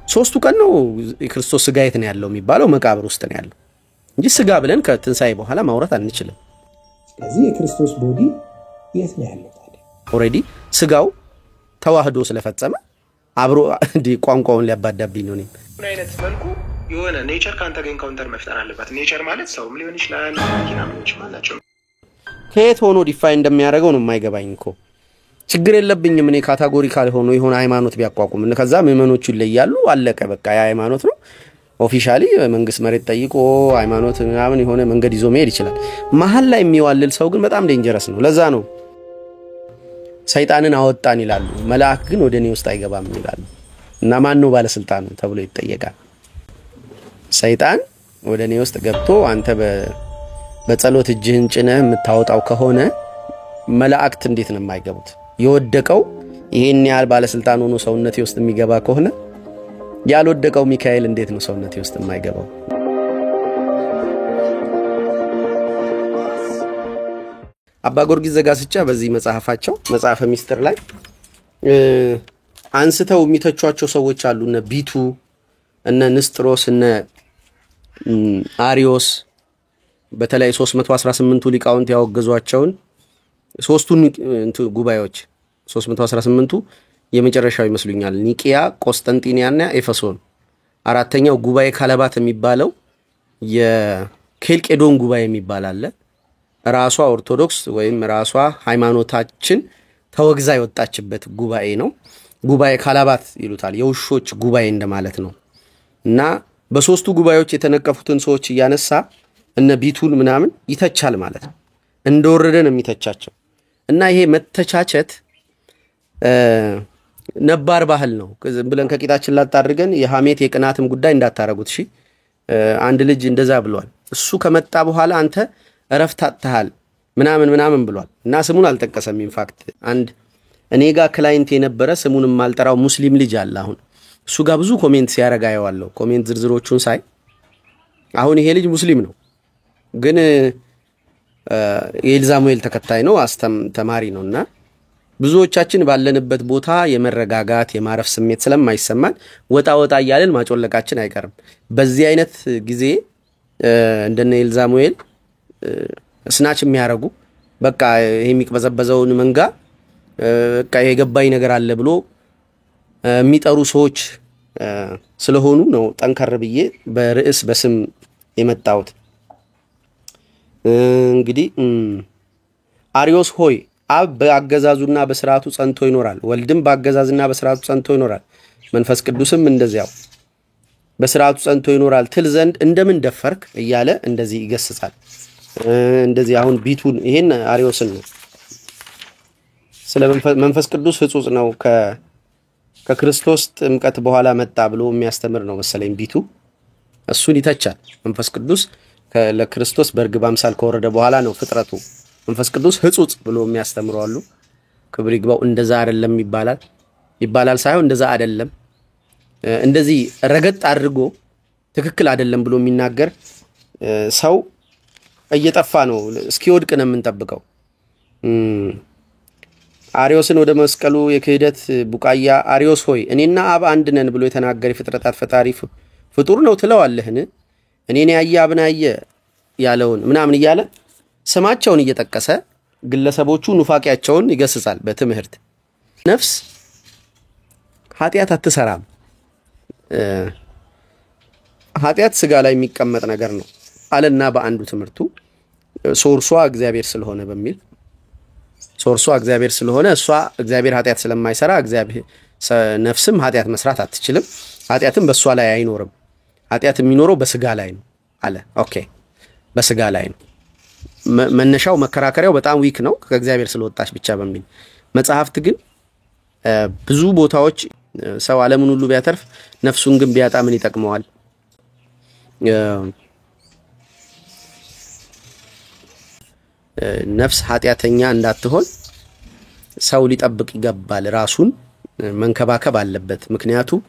ሶስቱ ቀን ነው የክርስቶስ ስጋ የት ነው ያለው የሚባለው መቃብር ውስጥ ነው ያለው እንጂ ስጋ ብለን ከትንሳኤ በኋላ ማውራት አንችልም። ስለዚህ የክርስቶስ ቦዲ የት ነው ያለው ታዲያ? ኦሬዲ ስጋው ተዋህዶ ስለፈጸመ አብሮ ቋንቋውን ሊያባዳብኝ ነው። ምን አይነት መልኩ የሆነ ኔቸር ካንተ ጋር ኢንካውንተር መፍጠር አለበት። ኔቸር ማለት ሰውም ሊሆን ይችላል፣ ማኪናዎች ማላቸው ከየት ሆኖ ዲፋይን እንደሚያደርገው ነው የማይገባኝ እኮ። ችግር የለብኝም እኔ ካታጎሪካል ሆኖ የሆነ ሃይማኖት ቢያቋቁም እና ከዛ ምዕመኖቹ ይለያሉ፣ አለቀ በቃ። ያ ሃይማኖት ነው ኦፊሻሊ መንግስት መሬት ጠይቆ ሃይማኖት ምናምን የሆነ መንገድ ይዞ መሄድ ይችላል። መሀል ላይ የሚዋልል ሰው ግን በጣም ዴንጀረስ ነው። ለዛ ነው ሰይጣንን አወጣን ይላሉ፣ መልአክ ግን ወደኔ ውስጥ አይገባም ይላሉ። እና ማን ነው ባለስልጣኑ ተብሎ ይጠየቃል። ሰይጣን ወደኔ ውስጥ ገብቶ አንተ በጸሎት እጅህን ጭነህ የምታወጣው ከሆነ መላእክት እንዴት ነው የማይገቡት? የወደቀው ይሄን ያህል ባለስልጣን ሆኖ ሰውነቴ ውስጥ የሚገባ ከሆነ ያልወደቀው ሚካኤል እንዴት ነው ሰውነቴ ውስጥ የማይገባው? አባ ጊዮርጊስ ዘጋስጫ በዚህ መጽሐፋቸው መጽሐፈ ሚስጥር ላይ አንስተው የሚተቿቸው ሰዎች አሉ። እነ ቢቱ፣ እነ ንስጥሮስ፣ እነ አሪዮስ በተለይ 318ቱ ሊቃውንት ያወገዟቸውን ሶስቱን ጉባኤዎች 318ቱ የመጨረሻው ይመስሉኛል ኒቂያ፣ ቆስጠንጢኒያና ኤፌሶን። አራተኛው ጉባኤ ካለባት የሚባለው የኬልቄዶን ጉባኤ የሚባል አለ። ራሷ ኦርቶዶክስ ወይም ራሷ ሃይማኖታችን ተወግዛ የወጣችበት ጉባኤ ነው። ጉባኤ ካለባት ይሉታል። የውሾች ጉባኤ እንደማለት ነው። እና በሶስቱ ጉባኤዎች የተነቀፉትን ሰዎች እያነሳ እነ ቢቱን ምናምን ይተቻል ማለት ነው። እንደወረደ ነው የሚተቻቸው። እና ይሄ መተቻቸት ነባር ባህል ነው። ዝም ብለን ከቂጣችን ላጣርገን የሐሜት የቅናትም ጉዳይ እንዳታረጉት። እሺ አንድ ልጅ እንደዛ ብሏል። እሱ ከመጣ በኋላ አንተ እረፍት አጥተሃል ምናምን ብሏል። እና ስሙን አልጠቀሰም። ኢንፋክት አንድ እኔ ጋር ክላይንት የነበረ ስሙንም ማልጠራው ሙስሊም ልጅ አለ። አሁን እሱ ጋር ብዙ ኮሜንት ሲያረጋ ያዋለው ኮሜንት ዝርዝሮቹን ሳይ አሁን ይሄ ልጅ ሙስሊም ነው፣ ግን የኤልዛሙኤል ተከታይ ነው፣ ተማሪ ነውና ብዙዎቻችን ባለንበት ቦታ የመረጋጋት የማረፍ ስሜት ስለማይሰማን ወጣ እያለን ማጮለቃችን አይቀርም። በዚህ አይነት ጊዜ እንደነ ኤልዛሙኤል ስናች የሚያረጉ በቃ ይሄ የሚቀበዘበዘውን መንጋ በቃ የገባይ ነገር አለ ብሎ የሚጠሩ ሰዎች ስለሆኑ ነው ጠንከር ብዬ በርዕስ በስም የመጣሁት። እንግዲህ አሪዮስ ሆይ አብ በአገዛዙና በስርዓቱ ጸንቶ ይኖራል፣ ወልድም በአገዛዝና በስርዓቱ ጸንቶ ይኖራል፣ መንፈስ ቅዱስም እንደዚያው በስርዓቱ ጸንቶ ይኖራል ትል ዘንድ እንደምን ደፈርክ እያለ እንደዚህ ይገስጻል። እንደዚህ አሁን ቢቱን ይሄን አሪዮስን ነው ስለ መንፈስ ቅዱስ ፍጹም ነው ከክርስቶስ ጥምቀት በኋላ መጣ ብሎ የሚያስተምር ነው መሰለኝ ቢቱ። እሱን ይተቻል። መንፈስ ቅዱስ ለክርስቶስ በርግብ አምሳል ከወረደ በኋላ ነው ፍጥረቱ። መንፈስ ቅዱስ ህጹጽ ብሎ የሚያስተምሩ አሉ። ክብር ይግባው። እንደዛ አይደለም ይባላል ሳይሆን እንደዛ አይደለም እንደዚህ ረገጥ አድርጎ ትክክል አይደለም ብሎ የሚናገር ሰው እየጠፋ ነው። እስኪወድቅ ነው የምንጠብቀው። አሪዮስን ወደ መስቀሉ የክህደት ቡቃያ አሪዮስ ሆይ እኔና አብ አንድ ነን ብሎ የተናገረ ፍጥረታት ፈጣሪ ፍጡር ነው ትለዋለህን? እኔን ያየ አብን ያየ ያለውን ምናምን እያለ ስማቸውን እየጠቀሰ ግለሰቦቹ ኑፋቂያቸውን ይገስጻል። በትምህርት ነፍስ ኃጢያት አትሰራም። ኃጢያት ስጋ ላይ የሚቀመጥ ነገር ነው አለና በአንዱ ትምህርቱ ሶርሷ እግዚአብሔር ስለሆነ በሚል ሶርሷ እግዚአብሔር ስለሆነ እሷ እግዚአብሔር ኃጢያት ስለማይሰራ እግዚአብሔር ነፍስም ኃጢያት መስራት አትችልም። ኃጢያትም በሷ ላይ አይኖርም። ኃጢያት የሚኖረው በስጋ ላይ ነው አለ። ኦኬ በስጋ ላይ ነው። መነሻው መከራከሪያው በጣም ዊክ ነው ከእግዚአብሔር ስለወጣች ብቻ በሚል መጽሐፍት ግን ብዙ ቦታዎች ሰው ዓለምን ሁሉ ቢያተርፍ ነፍሱን ግን ቢያጣ ምን ይጠቅመዋል? ነፍስ ኃጢያተኛ እንዳትሆን ሰው ሊጠብቅ ይገባል። ራሱን መንከባከብ አለበት። ምክንያቱም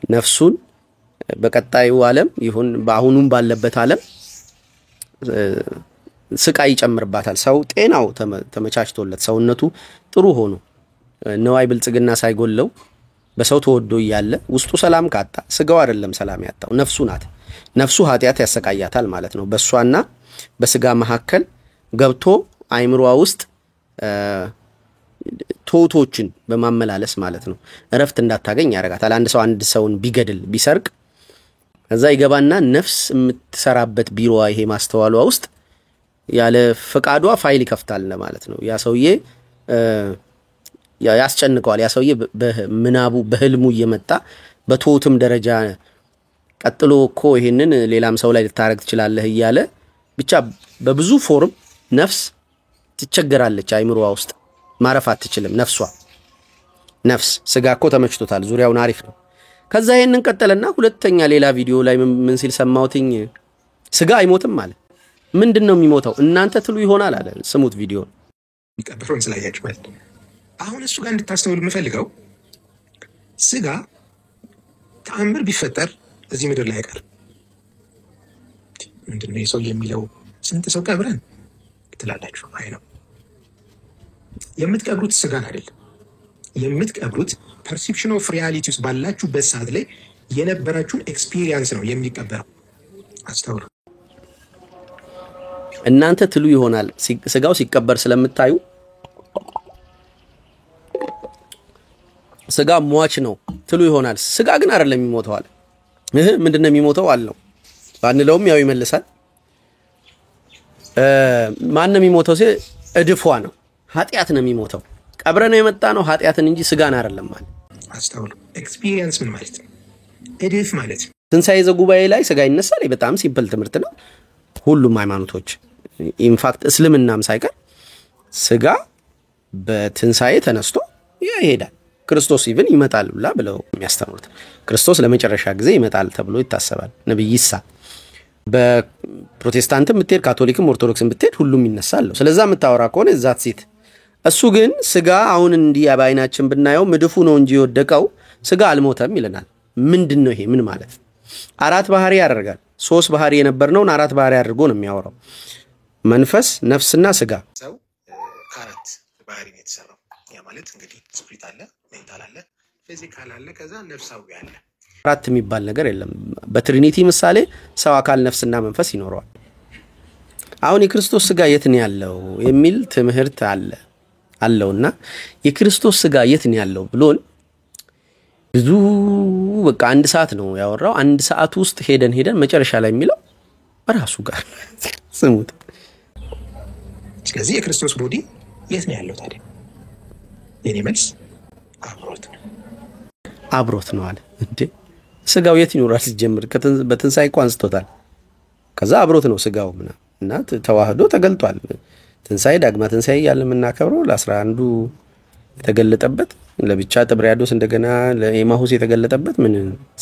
ነፍሱን በቀጣዩ ዓለም ይሁን በአሁኑም ባለበት ዓለም ስቃይ ይጨምርባታል። ሰው ጤናው ተመቻችቶለት ሰውነቱ ጥሩ ሆኖ ነዋይ ብልጽግና ሳይጎለው በሰው ተወዶ እያለ ውስጡ ሰላም ካጣ ስጋው አይደለም ሰላም ያጣው ነፍሱ ናት። ነፍሱ ኃጢአት ያሰቃያታል ማለት ነው። በእሷና በስጋ መካከል ገብቶ አይምሮዋ ውስጥ ቶቶችን በማመላለስ ማለት ነው እረፍት እንዳታገኝ ያደርጋታል። አንድ ሰው አንድ ሰውን ቢገድል ቢሰርቅ ከዛ ይገባና ነፍስ የምትሰራበት ቢሮዋ ይሄ ማስተዋሏ ውስጥ ያለ ፈቃዷ ፋይል ይከፍታል ማለት ነው። ያ ሰውዬ ያስጨንቀዋል። ያ ሰውዬ በምናቡ በህልሙ እየመጣ በቶትም ደረጃ ቀጥሎ እኮ ይሄንን ሌላም ሰው ላይ ልታረግ ትችላለህ እያለ ብቻ በብዙ ፎርም ነፍስ ትቸገራለች። አይምሮዋ ውስጥ ማረፍ አትችልም ነፍስ። ስጋ እኮ ተመችቶታል፣ ዙሪያውን አሪፍ ነው። ከዛ ይሄንን ቀጠለና ሁለተኛ ሌላ ቪዲዮ ላይ ምን ሲል ሰማሁትኝ፣ ስጋ አይሞትም ማለት ምንድነው የሚሞተው እናንተ ትሉ ይሆናል አለ። ስሙት ቪዲዮ የሚቀበረውን ስላያችሁ ማለት ነው። አሁን እሱ ጋር እንድታስተውሉ የምፈልገው ስጋ ተአምር ቢፈጠር እዚህ ምድር ላይ አይቀር። ምንድነው የሰው የሚለው ስንት ሰው ቀብረን ትላላችሁ? አይ ነው የምትቀብሩት ስጋን አይደለም የምትቀብሩት ፐርሴፕሽን ኦፍ ሪያሊቲ ውስጥ ባላችሁበት ሰዓት ላይ የነበራችሁን ኤክስፒሪየንስ ነው የሚቀበረው። አስተውሉ። እናንተ ትሉ ይሆናል ስጋው ሲቀበር ስለምታዩ ስጋ ሟች ነው ትሉ ይሆናል። ስጋ ግን አይደለም የሚሞተው አለ። ምንድነው የሚሞተው አለው ባንለውም ያው ይመልሳል። ማን ነው የሚሞተው ሲል እድፏ ነው ኃጢአት ነው የሚሞተው። ቀብረ ነው የመጣ ነው ኃጢአትን እንጂ ስጋን አይደለም ማለት። አስተውሉ። ኤክስፒሪየንስ ምን ማለት ነው? እድፍ ማለት ነው። ትንሣኤ ዘጉባኤ ላይ ስጋ ይነሳል። በጣም ሲምፕል ትምህርት ነው። ሁሉም ሃይማኖቶች ኢንፋክት እስልምናም ሳይቀር ስጋ በትንሣኤ ተነስቶ ይሄዳል። ክርስቶስ ኢቭን ይመጣል ብለው የሚያስተምሩት ክርስቶስ ለመጨረሻ ጊዜ ይመጣል ተብሎ ይታሰባል። ነብይ ኢሳ በፕሮቴስታንትም ብትሄድ ካቶሊክም ኦርቶዶክስም ብትሄድ ሁሉም ይነሳል። ስለዛ የምታወራ ከሆነ ዛት ሴት እሱ ግን ስጋ አሁን እንዲህ በአይናችን ብናየው ምድፉ ነው እንጂ የወደቀው ስጋ አልሞተም ይለናል። ምንድነው ይሄ? ምን ማለት? አራት ባህሪ ያደርጋል። ሶስት ባህሪ የነበርነውን አራት ባህሪ አድርጎ ነው የሚያወራው። መንፈስ፣ ነፍስና ስጋ። ሰው ከአራት ባህሪ ነው የተሰራው። ያ ማለት እንግዲህ ስፒሪት አለ፣ ሜንታል አለ፣ ፊዚካል አለ፣ ከዛ ነፍሳዊ አለ። አራት የሚባል ነገር የለም። በትሪኒቲ ምሳሌ ሰው አካል፣ ነፍስና መንፈስ ይኖረዋል። አሁን የክርስቶስ ስጋ የት ነው ያለው የሚል ትምህርት አለውና የክርስቶስ ስጋ የት ነው ያለው ብሎን ብዙ በቃ አንድ ሰዓት ነው ያወራው። አንድ ሰዓት ውስጥ ሄደን መጨረሻ ላይ የሚለው ራሱ ጋር ስሙት። ስለዚህ የክርስቶስ ቦዲ የት ነው ያለው ታዲያ? የኔ መልስ አብሮት ነው አለ። እንዴ ስጋው የት ይኖራል ሲጀምር? በትንሣኤ እኮ አንስቶታል። ከዛ አብሮት ነው ስጋው እና ተዋህዶ ተገልጧል። ትንሣኤ ዳግማ ትንሣኤ ያለ የምናከብረው ለ11 የተገለጠበት ለብቻ ጥብርያዶስ እንደገና ለኤማሁስ የተገለጠበት ምን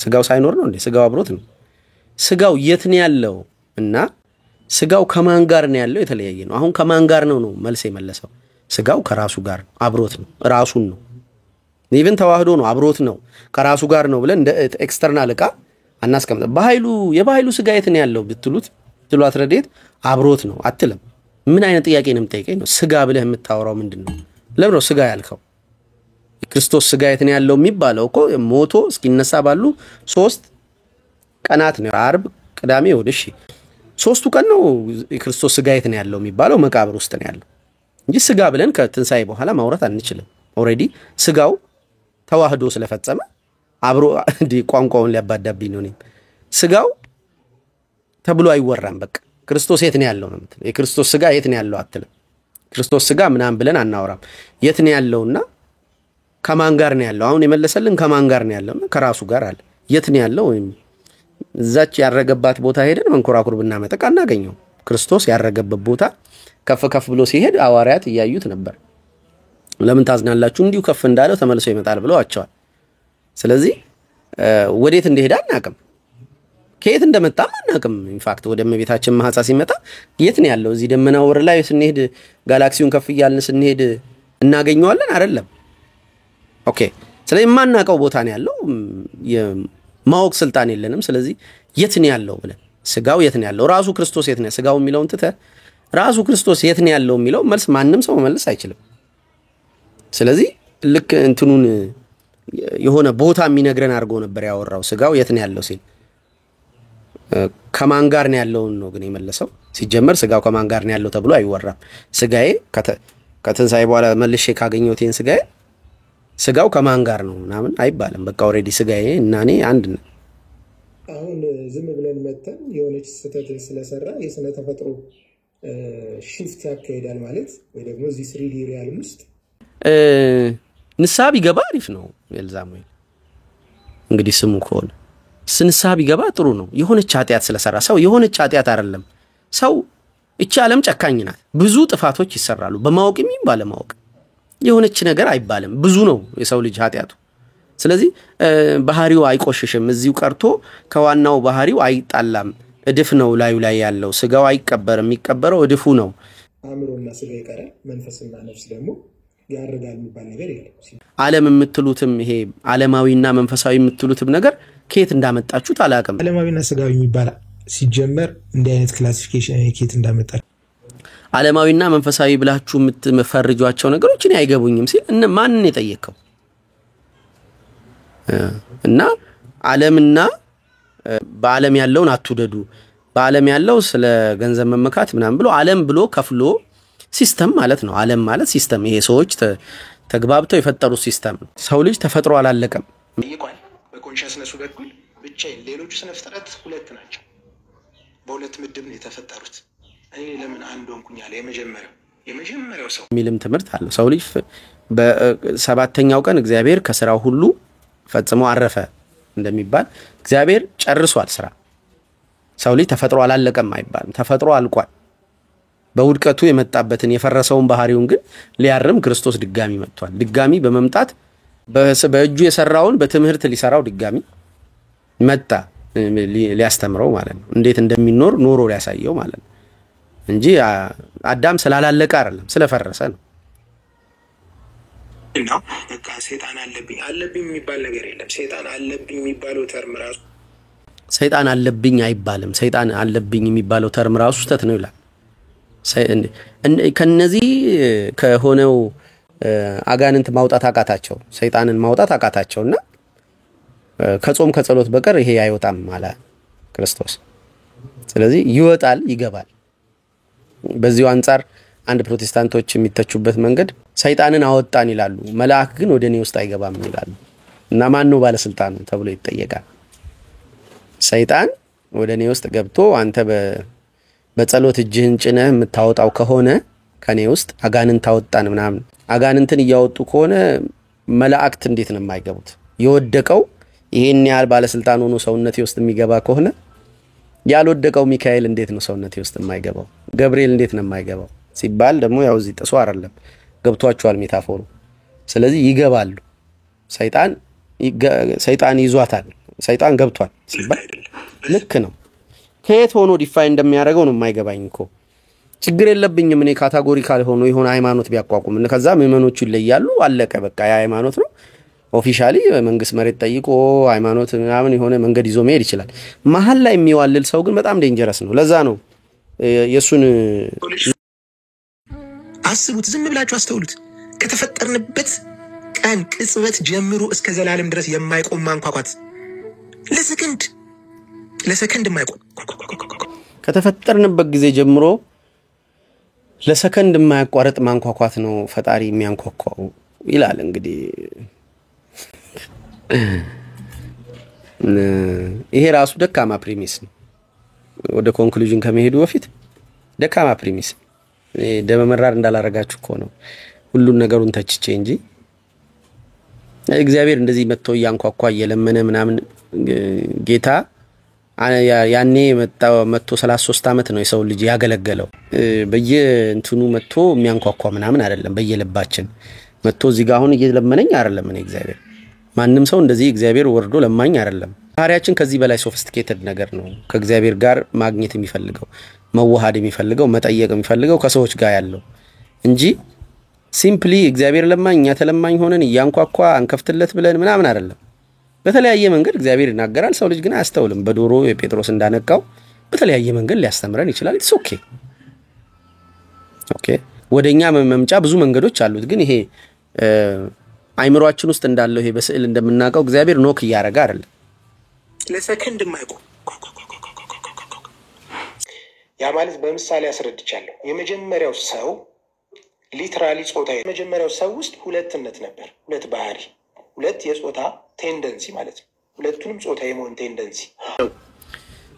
ስጋው ሳይኖር ነው እንዴ? ስጋው አብሮት ነው። ስጋው የት ነው ያለው እና ስጋው ከማን ጋር ነው ያለው የተለያየ ነው። አሁን ከማን ጋር ነው መልስ የመለሰው። ስጋው ከራሱ ጋር አብሮት ነው፣ ራሱን ነው። ኢቭን ተዋህዶ ነው፣ አብሮት ነው፣ ከራሱ ጋር ነው ብለን እንደ ኤክስተርናል ዕቃ አናስቀምጠም። የባህሉ ስጋ የት ነው ያለው ብትሏት ረድኤት አብሮት ነው አትልም። ምን አይነት ጥያቄ ነው የምጠይቀኝ ነው? ስጋ ብለህ የምታወራው ምንድነው? ለምን ነው ስጋ ያልከው? የክርስቶስ ስጋ የት ነው ያለው የሚባለው እኮ ሞቶ እስኪነሳ ባሉ 3 ቀናት ነው። ዓርብ፣ ቅዳሜ፣ እሑድ። እሺ 3ቱ ቀን ነው የክርስቶስ ስጋ የት ነው ያለው የሚባለው? መቃብር ውስጥ ነው ያለው እንጂ ስጋ ብለን ከትንሣኤ በኋላ ማውራት አንችልም። ኦሬዲ ስጋው ተዋህዶ ስለፈጸመ አብሮ ቋንቋውን ሊያባዳብኝ ነው። ስጋው ተብሎ አይወራም። በቃ ክርስቶስ የት ነው ያለው ነው የምትለው። የክርስቶስ ስጋ የት ነው ያለው አትልም። ክርስቶስ ስጋ ምናምን ብለን አናወራም። የት ነው ያለውና ከማን ጋር ነው ያለው? አሁን የመለሰልን ከማን ጋር ነው ያለውና ከራሱ ጋር አለ። የት ነው ያለው? እዛች ያረገባት ቦታ ሄደን መንኮራኩር ብናመጠቅ አናገኘው። ክርስቶስ ያረገበት ቦታ ከፍ ከፍ ብሎ ሲሄድ ሐዋርያት እያዩት ነበር። ለምን ታዝናላችሁ? እንዲሁ ከፍ እንዳለው ተመልሶ ይመጣል ብለዋቸዋል። ስለዚህ ወዴት እንደሄደ አናቅም፣ ከየት እንደመጣም አናቅም። ኢንፋክት ወደ እመቤታችን ማህፀን ሲመጣ የት ነው ያለው? እዚህ ደመና ወር ላይ ስንሄድ ጋላክሲውን ከፍ እያልን ስንሄድ እናገኘዋለን አይደለም? ኦኬ። ስለዚህ የማናውቀው ቦታ ነው ያለው፣ የማወቅ ስልጣን የለንም። ስለዚህ የት ነው ያለው ብለን ስጋው የት ነው ያለው? ራሱ ክርስቶስ የት ነው? ስጋው የሚለውን ትተህ ራሱ ክርስቶስ የት ነው ያለው የሚለው መልስ ማንም ሰው መመለስ አይችልም። ስለዚህ ልክ እንትኑን የሆነ ቦታ የሚነግረን አድርጎ ነበር ያወራው። ስጋው የት ነው ያለው ሲል ከማን ጋር ነው ያለው ነው ግን የመለሰው። ሲጀመር ስጋው ከማን ጋር ነው ያለው ተብሎ አይወራም። ስጋዬ ከትንሳኤ በኋላ መልሼ ካገኘሁት ይሄን ስጋው ከማን ጋር ነው ምናምን አይባልም። በቃ ኦሬዲ ስጋዬ እና እኔ አንድ ነን። አሁን ዝም ብለን መተን የሆነች ስህተት ስለሰራ የስነ ተፈጥሮ ሽፍት ያካሄዳል ማለት ወይ ደግሞ እዚህ 3D ሪያልም ውስጥ ንስሐ ቢገባ አሪፍ ነው። ኤልዛሙኤል እንግዲህ ስሙ ከሆነ ንስሐ ቢገባ ጥሩ ነው። የሆነች ኃጢአት ስለሰራ ሰው የሆነች ኃጢአት አይደለም። ሰው እቺ ዓለም ጨካኝ ናት። ብዙ ጥፋቶች ይሰራሉ፣ በማወቅም ባለማወቅ። የሆነች ነገር አይባልም፣ ብዙ ነው የሰው ልጅ ኃጢአቱ። ስለዚህ ባህሪው አይቆሽሽም። እዚሁ ቀርቶ ከዋናው ባህሪው አይጣላም። እድፍ ነው ላዩ ላይ ያለው። ስጋው አይቀበርም፣ የሚቀበረው እድፉ ነው። አእምሮና ስጋ ይቀራል፣ መንፈስና ነፍስ ደግሞ ያርጋል የሚባል ነገር የለም። ዓለም የምትሉትም ይሄ ዓለማዊና መንፈሳዊ የምትሉትም ነገር ከየት እንዳመጣችሁት አላውቅም። ዓለማዊና ስጋዊ የሚባል ሲጀመር እንዲህ አይነት ክላሲፊኬሽን ከየት እንዳመጣ ዓለማዊና መንፈሳዊ ብላችሁ የምትፈርጇቸው ነገሮች እኔ አይገቡኝም ሲል ማንን የጠየቀው? እና ዓለምና በዓለም ያለውን አትውደዱ፣ በዓለም ያለው ስለ ገንዘብ መመካት ምናምን ብሎ ዓለም ብሎ ከፍሎ ሲስተም ማለት ነው። ዓለም ማለት ሲስተም፣ ይሄ ሰዎች ተግባብተው የፈጠሩት ሲስተም ነው። ሰው ልጅ ተፈጥሮ አላለቀም። ይቋል በኮንሽስነሱ በኩል ብቻዬን፣ ሌሎቹ ስነ ፍጥረት ሁለት ናቸው። በሁለት ምድብ ነው የተፈጠሩት። እኔ ለምን አንድ ሆንኩኝ አለ የመጀመሪያው ሰው የሚልም ትምህርት አለው። ሰው ልጅ በሰባተኛው ቀን እግዚአብሔር ከስራው ሁሉ ፈጽሞ አረፈ እንደሚባል እግዚአብሔር ጨርሷል ስራ። ሰው ልጅ ተፈጥሮ አላለቀም አይባልም፣ ተፈጥሮ አልቋል። በውድቀቱ የመጣበትን የፈረሰውን ባህሪውን ግን ሊያርም ክርስቶስ ድጋሚ መጥቷል። ድጋሚ በመምጣት በእጁ የሰራውን በትምህርት ሊሰራው ድጋሚ መጣ፣ ሊያስተምረው ማለት ነው። እንዴት እንደሚኖር ኖሮ ሊያሳየው ማለት ነው እንጂ አዳም ስላላለቀ አይደለም፣ ስለፈረሰ ነው። እና በቃ ሰይጣን አለብኝ የሚባል ነገር የለም። ሰይጣን አለብኝ የሚባለው ተርም ራሱ ሰይጣን አለብኝ አይባልም። ሰይጣን አለብኝ የሚባለው ተርም ራሱ ስተት ነው ይላል። ከነዚህ ከሆነው አጋንንት ማውጣት አቃታቸው፣ ሰይጣንን ማውጣት አቃታቸውና ከጾም ከጸሎት በቀር ይሄ አይወጣም አለ ክርስቶስ። ስለዚህ ይወጣል፣ ይገባል። በዚሁ አንፃር አንድ ፕሮቴስታንቶች የሚተቹበት መንገድ ሰይጣንን አወጣን ይላሉ፣ መልአክ ግን ወደ እኔ ውስጥ አይገባም ይላሉ። እና ማን ነው ባለስልጣኑ ተብሎ ይጠየቃል። ሰይጣን ወደ እኔ ውስጥ ገብቶ አንተ በጸሎት እጅህን ጭነህ የምታወጣው ከሆነ ከኔ ውስጥ አጋንንት አወጣን ምናምን፣ አጋንንትን እያወጡ ከሆነ መላእክት እንዴት ነው የማይገቡት? የወደቀው ይሄን ያህል ባለስልጣን ሆኖ ሰውነቴ ውስጥ የሚገባ ከሆነ ያልወደቀው ሚካኤል እንዴት ነው ሰውነቴ ውስጥ የማይገባው? ገብርኤል እንዴት ነው የማይገባው ሲባል ደግሞ ያው እዚህ ጥሶ አይደለም፣ ገብቷቸዋል ሜታፎሩ። ስለዚህ ይገባሉ። ሰይጣን ይዟታል፣ ሰይጣን ገብቷል ሲባል ልክ ነው። ከየት ሆኖ ዲፋይን እንደሚያደርገው ነው የማይገባኝ እኮ። ችግር የለብኝም እኔ ካታጎሪካል ሆኖ የሆነ ሃይማኖት ቢያቋቁም ከዛ ምዕመኖቹ ይለያሉ፣ አለቀ በቃ። ያ ሃይማኖት ነው ኦፊሻሊ መንግስት መሬት ጠይቆ ሃይማኖት ምናምን የሆነ መንገድ ይዞ መሄድ ይችላል። መሀል ላይ የሚዋልል ሰው ግን በጣም ዴንጀረስ ነው። ለዛ ነው የሱን አስቡት፣ ዝም ብላችሁ አስተውሉት። ከተፈጠርንበት ቀን ቅጽበት ጀምሮ እስከ ዘላለም ድረስ የማይቆም ማንኳኳት፣ ለሰከንድ የማይቆም ከተፈጠርንበት ጊዜ ጀምሮ ለሰከንድ የማያቋርጥ ማንኳኳት ነው ፈጣሪ የሚያንኳኳው ይላል። እንግዲህ ይሄ ራሱ ደካማ ፕሪሚስ ነው። ወደ ኮንክሉዥን ከመሄዱ በፊት ደካማ ፕሪሚስ ደመመራር እንዳላረጋችሁ እኮ ነው ሁሉን ነገሩን ተችቼ እንጂ እግዚአብሔር እንደዚህ መጥቶ ያንኳኳ እየለመነ ምናምን ጌታ ያኔ መጥቶ 33 ዓመት ነው የሰው ልጅ ያገለገለው። በየእንትኑ መጥቶ የሚያንኳኳ ምናምን አይደለም። በየልባችን መጥቶ እዚህ ጋር አሁን እየለመነኝ አይደለም። እኔ እግዚአብሔር ማንም ሰው እንደዚህ እግዚአብሔር ወርዶ ለማኝ አይደለም። ባህሪያችን ከዚህ በላይ ሶፊስቲኬትድ ነገር ነው። ከእግዚአብሔር ጋር ማግኘት የሚፈልገው መዋሃድ የሚፈልገው መጠየቅ የሚፈልገው ከሰዎች ጋር ያለው እንጂ ሲምፕሊ እግዚአብሔር ለማኝ እኛ ተለማኝ ሆነን እያንኳኳ አንከፍትለት ብለን ምናምን አይደለም። በተለያየ መንገድ እግዚአብሔር ይናገራል። ሰው ልጅ ግን አያስተውልም። በዶሮ የጴጥሮስ እንዳነቃው በተለያየ መንገድ ሊያስተምረን ይችላል። ኢትስ ኦኬ ወደኛ መምጫ ብዙ መንገዶች አሉት። ግን ይሄ አይምሮአችን ውስጥ እንዳለው ይሄ በስዕል እንደምናውቀው እግዚአብሔር ኖክ እያደረገ አይደለም። ለሰከንድ የማይቆም ያ ማለት በምሳሌ አስረድቻለሁ። የመጀመሪያው ሰው ሊትራሊ ጾታ የመጀመሪያው ሰው ውስጥ ሁለትነት ነበር፣ ሁለት ባህሪ፣ ሁለት የጾታ ቴንደንሲ ማለት ነው። ሁለቱንም ጾታ የመሆን ቴንደንሲ።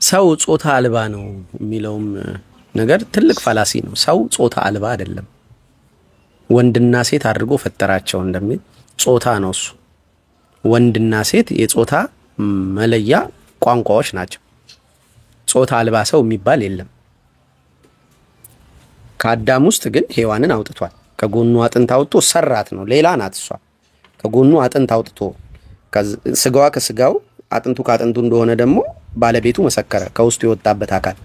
ሰው ጾታ አልባ ነው የሚለውም ነገር ትልቅ ፋላሲ ነው። ሰው ጾታ አልባ አይደለም፣ ወንድና ሴት አድርጎ ፈጠራቸው እንደሚል ጾታ ነው እሱ። ወንድና ሴት የጾታ መለያ ቋንቋዎች ናቸው። ጾታ አልባ ሰው የሚባል የለም። ከአዳም ውስጥ ግን ሔዋንን አውጥቷል። ከጎኑ አጥንት አውጥቶ ሰራት ነው። ሌላ ናት እሷ። ከጎኑ አጥንት አውጥቶ ስጋዋ ከስጋው አጥንቱ ከአጥንቱ እንደሆነ ደግሞ ባለቤቱ መሰከረ። ከውስጡ የወጣበት አካል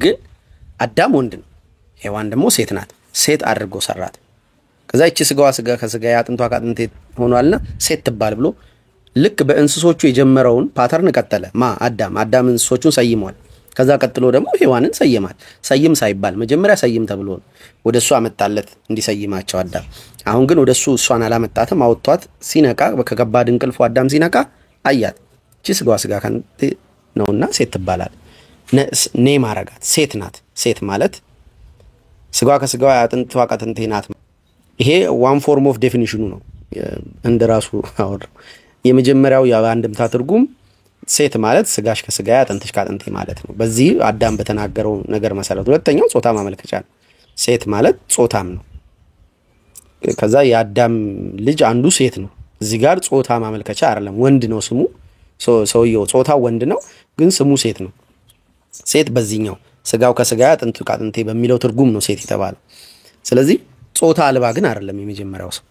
ግን አዳም ወንድ ነው፣ ሔዋን ደግሞ ሴት ናት። ሴት አድርጎ ሰራት። ከዛ እቺ ስጋዋ ስጋ ከስጋ አጥንቷ ከአጥንት ሆኗልና ሴት ትባል ብሎ ልክ በእንስሶቹ የጀመረውን ፓተርን ቀጠለ። አዳም እንስሶቹን ሰይሟል። ከዛ ቀጥሎ ደግሞ ሔዋንን ሰይማል። ሰይም ሳይባል መጀመሪያ ሰይም ተብሎ ነው ወደ እሱ አመጣለት እንዲሰይማቸው አዳም። አሁን ግን ወደ እሱ እሷን አላመጣትም፣ አወጥቷት። ሲነቃ ከከባድ እንቅልፉ አዳም ሲነቃ አያት። እቺ ስጋዋ ስጋ ከአጥንቴ ነውና ሴት ትባላል። ኔም አረጋት፣ ሴት ናት። ሴት ማለት ስጋዋ ከስጋዋ አጥንቷ ከአጥንቴ ናት። ይሄ ዋን ፎርም ኦፍ ዴፊኒሽኑ ነው እንደራሱ አወራ። የመጀመሪያው የአንድምታ ትርጉም ሴት ማለት ስጋሽ ከስጋ አጥንትሽ ከአጥንቴ ማለት ነው፣ በዚህ አዳም በተናገረው ነገር መሰረት። ሁለተኛው ጾታ ማመልከቻ ነው። ሴት ማለት ጾታም ነው። ከዛ የአዳም ልጅ አንዱ ሴት ነው። እዚህ ጋር ጾታ ማመልከቻ አይደለም፣ ወንድ ነው ስሙ። ሰውየው ጾታው ወንድ ነው ግን ስሙ ሴት ነው። ሴት በዚህኛው ስጋው ከስጋ አጥንቱ ከአጥንቴ በሚለው ትርጉም ነው ሴት የተባለው። ስለዚህ ጾታ አልባ ግን አይደለም የመጀመሪያው ሰው።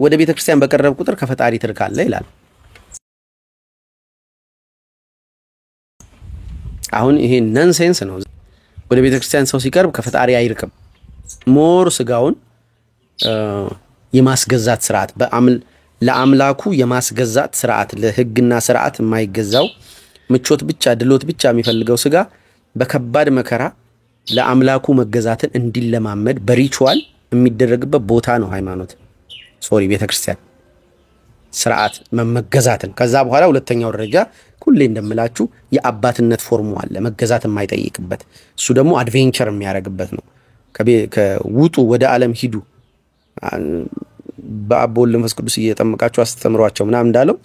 ወደ ቤተክርስቲያን በቀረብ ቁጥር ከፈጣሪ ትርቃለ ይላል። አሁን ይሄ ነንሴንስ ነው። ወደ ቤተክርስቲያን ሰው ሲቀርብ ከፈጣሪ አይርቅም። ሞር ስጋውን የማስገዛት ስርዓት ለአምላኩ የማስገዛት ስርዓት፣ ለህግና ስርዓት የማይገዛው ምቾት ብቻ ድሎት ብቻ የሚፈልገው ስጋ በከባድ መከራ ለአምላኩ መገዛትን እንዲለማመድ በሪቹዋል የሚደረግበት ቦታ ነው ሃይማኖት። ቤተክርስቲያን ስርዓት መገዛትን። ከዛ በኋላ ሁለተኛው ደረጃ ሁሌ እንደምላችሁ የአባትነት ፎርሙ አለ፣ መገዛት የማይጠይቅበት። እሱ ደግሞ አድቬንቸር የሚያደርግበት ነው። ከውጡ ወደ ዓለም ሂዱ በአብ ወልድ መንፈስ ቅዱስ እየጠመቃችሁ አስተምሯቸው ምናምን እንዳለው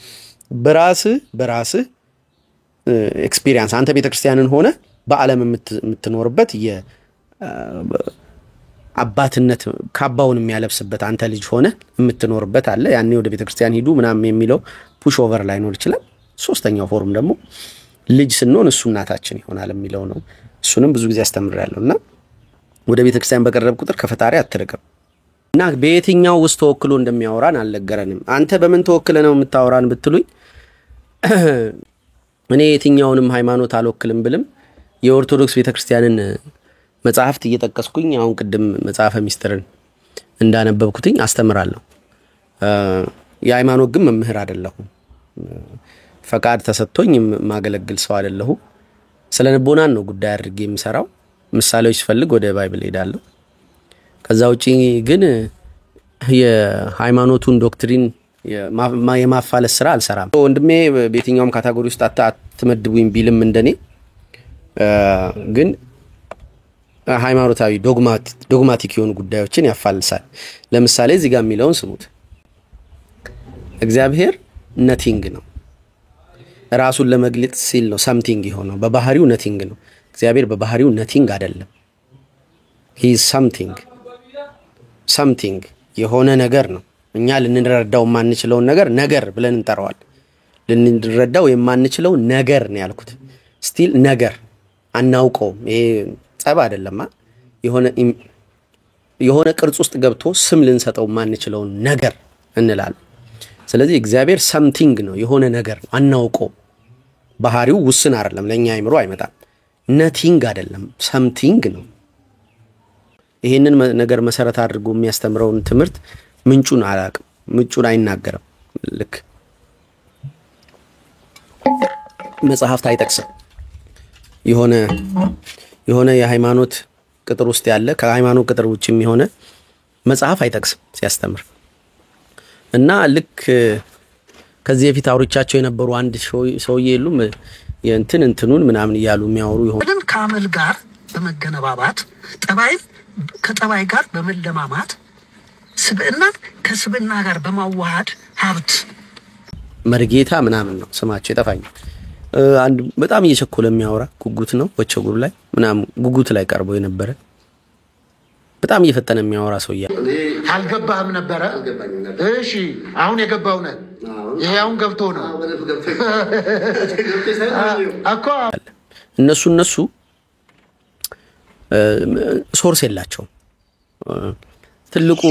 በራስህ ኤክስፒሪየንስ አንተ ቤተክርስቲያንን ሆነ በዓለም የምትኖርበት አባትነት ካባውን የሚያለብስበት አንተ ልጅ ሆነ የምትኖርበት አለ። ያኔ ወደ ቤተክርስቲያን ሂዱ ምናምን የሚለው ፑሽ ኦቨር ላይ ኖር ይችላል። ሶስተኛው ፎርም ደግሞ ልጅ ስንሆን እሱ እናታችን ይሆናል የሚለው ነው። እሱንም ብዙ ጊዜ አስተምሬያለሁና ወደ ቤተክርስቲያን በቀረብ ቁጥር ከፈጣሪ አትርቅም። እና በየትኛው ውስጥ ተወክሎ እንደሚያወራን አልነገረንም። አንተ በምን ተወክለ ነው የምታወራን ብትሉኝ እኔ የትኛውንም ሃይማኖት አልወክልም ብልም የኦርቶዶክስ ቤተክርስቲያንን መጽሐፍት እየጠቀስኩኝ አሁን ቅድም መጽሐፈ ሚስጥርን እንዳነበብኩትኝ አስተምራለሁ። የሃይማኖት ግን መምህር አይደለሁም። ፈቃድ ተሰጥቶኝ ማገለግል ሰው አይደለሁ። ስለ ልቦናን ነው ጉዳይ አድርጌ የምሰራው። ምሳሌዎች ሲፈልግ ወደ ባይብል ሄዳለሁ። ከዛ ውጪ ግን የሃይማኖቱን ዶክትሪን የማፋለስ ስራ አልሰራም። ወንድሜ በየትኛውም ካታጎሪ ውስጥ አትመድቡኝ ቢልም እንደኔ ግን ሃይማኖታዊ ዶግማቲክ የሆኑ ጉዳዮችን ያፋልሳል። ለምሳሌ እዚህ ጋር የሚለውን ስሙት። እግዚአብሔር ነቲንግ ነው። ራሱን ለመግለጽ ሲል ነው ሰምቲንግ የሆነው። በባህሪው ነቲንግ ነው። እግዚአብሔር በባህሪው ነቲንግ አይደለም። he is something የሆነ ነገር ነው። እኛ ልንረዳው የማንችለው ነገር ብለን እንጠራዋለን። ልንረዳው የማንችለው ነገር ነው ያልኩት። ስቲል ነገር አናውቀውም። ይሄ ጸባ አይደለም። የሆነ ቅርጽ ውስጥ ገብቶ ስም ልንሰጠው የማንችለው ነገር እንላለን። ስለዚህ እግዚአብሔር ሰምቲንግ ነው፣ የሆነ ነገር ነው፣ አናውቀው። ባህሪው ውስን አይደለም፣ ለኛ አይምሮ አይመጣም። ነቲንግ አይደለም፣ ሰምቲንግ ነው። ይሄንን ነገር መሰረት አድርጎ የሚያስተምረውን ትምህርት ምንጩን አላውቅም፣ ምንጩን አይናገርም። ልክ መጽሐፍት አይጠቅስም። የሆነ የሃይማኖት ቅጥር ውስጥ ያለ ከሃይማኖት ቅጥር ውጭ የሆነ መጽሐፍ አይጠቅስም ሲያስተምር። እና ልክ ከዚህ በፊት አውርቻቸው የነበሩ አንድ ሰውዬ የሉም እንትኑን ምናምን እያሉ የሚያወሩ ይሆን ከአመል ጋር በመገነባባት ጠባይ ከጠባይ ጋር በመለማማት ስብዕና ከስብዕና ጋር በማዋሃድ ሀብት መርጌታ ምናምን ነው ስማቸው የጠፋኝ። አንድ በጣም እየቸኮለ የሚያወራ ጉጉት ነው ወቸጉር ላይ ምናምን ጉጉት ላይ ቀርቦ የነበረ በጣም እየፈጠነ የሚያወራ ሰውዬ አልገባህም ነበረ? እሺ አሁን የገባው ነው። ይሄ አሁን ገብቶ ነው አኮ እነሱ ሶርስ የላቸውም። ትልቁ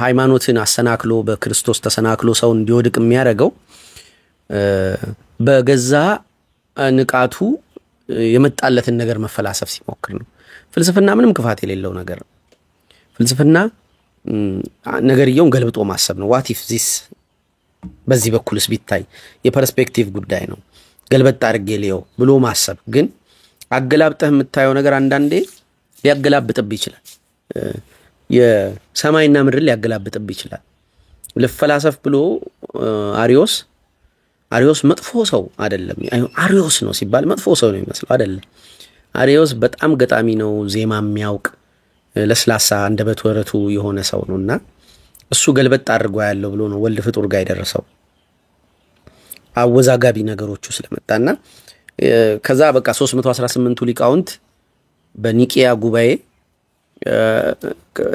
ሃይማኖትን አሰናክሎ በክርስቶስ ተሰናክሎ ሰው እንዲወድቅ የሚያደርገው በገዛ ንቃቱ የመጣለትን ነገር መፈላሰፍ ሲሞክር ነው። ፍልስፍና ምንም ክፋት የሌለው ነገር ነው። ፍልስፍና ነገርየውን ገልብጦ ማሰብ ነው። ዋት ኢፍ ዚስ በዚህ በኩልስ ቢታይ የፐርስፔክቲቭ ጉዳይ ነው። ገልበጥ አድርጌ ሊየው ብሎ ማሰብ ግን አገላብጠህ የምታየው ነገር አንዳንዴ ሊያገላብጥብህ ይችላል። የሰማይና ምድር ሊያገላብጥብህ ይችላል። ለፈላሰፍ ብሎ አሪዮስ መጥፎ ሰው አይደለም። አሪዮስ ነው ሲባል መጥፎ ሰው ነው የሚመስለው አይደለም። አሪዮስ በጣም ገጣሚ ነው፣ ዜማ የሚያውቅ ለስላሳ አንደበት ወረቱ የሆነ ሰው ነውና እሱ ገልበጥ አድርጎ ያለው ብሎ ነው ወልድ ፍጡር ጋር የደረሰው አወዛጋቢ ነገሮቹ ስለመጣና ከዛ በቃ 318ቱ ሊቃውንት በኒቂያ ጉባኤ